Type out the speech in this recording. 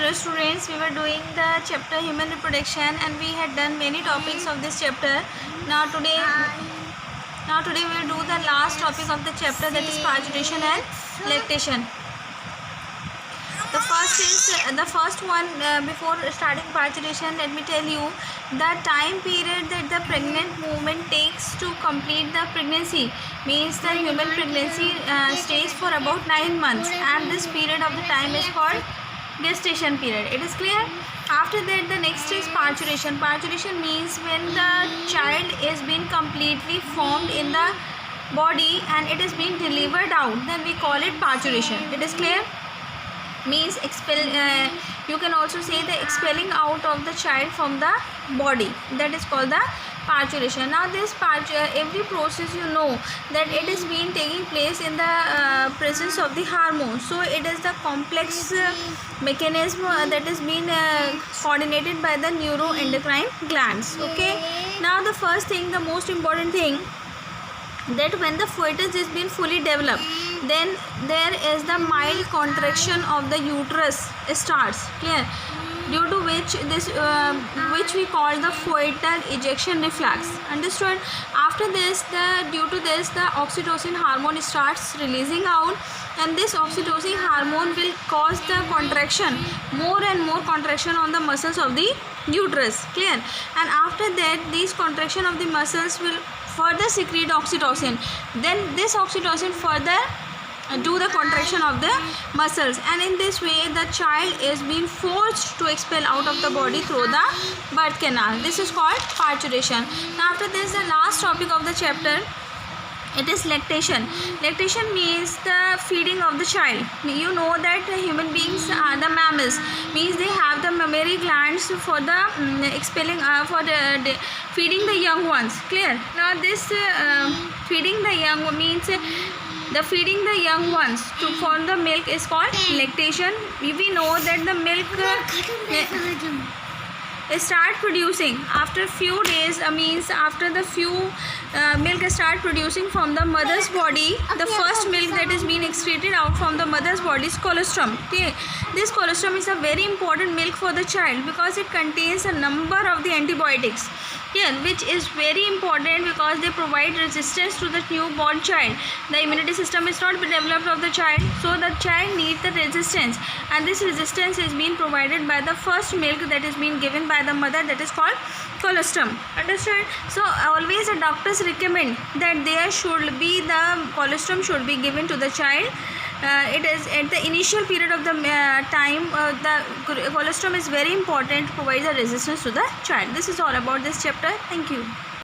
Hello students, we were doing the chapter human reproduction and we had done many topics of this chapter. Now today we will do the last topic of the chapter, that is parturition and lactation. The first one, before starting parturition, let me tell you the time period that the pregnant woman takes to complete the pregnancy. Means the human pregnancy stays for about 9 months, and this period of the time is called gestation period. It is clear? After that, the next is parturition. Parturition means when the child is being completely formed in the body and it is being delivered out, then we call it parturition. It is clear? Means you can also say the expelling out of the child from the body, that is called the parturition. Now this every process, you know that it is being taking place in the presence of the hormone, so it is the complex mechanism that is being coordinated by the neuroendocrine glands. Okay, now the first thing, the most important thing, that when the fetus is being fully developed, then there is the mild contraction of the uterus starts. Clear? Due to which which we call the fetal ejection reflex. Understood? After this, due to this, the oxytocin hormone starts releasing out, and this oxytocin hormone will cause the contraction, more and more contraction on the muscles of the uterus. Clear? And after that, these contraction of the muscles will further secrete oxytocin. Then this oxytocin further do the contraction of the muscles, and in this way the child is being forced to expel out of the body through the birth canal. This is called parturition. Now after this, the last topic of the chapter, it is lactation. Lactation means the feeding of the child. You know that human beings are the mammals, means they have the mammary glands for the expelling for the feeding the young ones. Clear? Now this feeding the young means the feeding the young ones to form the milk is called lactation. We know that the milk start producing after few days, means after the few milk start producing from the mother's body. The first milk that is being excreted out from the mother's body is colostrum. Okay? This colostrum is a very important milk for the child because it contains a number of the antibiotics, which is very important because they provide resistance to the newborn child. The immunity system is not developed of the child, so the child needs the resistance, and this resistance is being provided by the first milk that is being given by the mother, that is called colostrum. Understand? So always the doctors recommend that there should be the colostrum should be given to the child. It is at the initial period of the time. The colostrum is very important to provide the resistance to the child. This is all about this chapter. Thank you.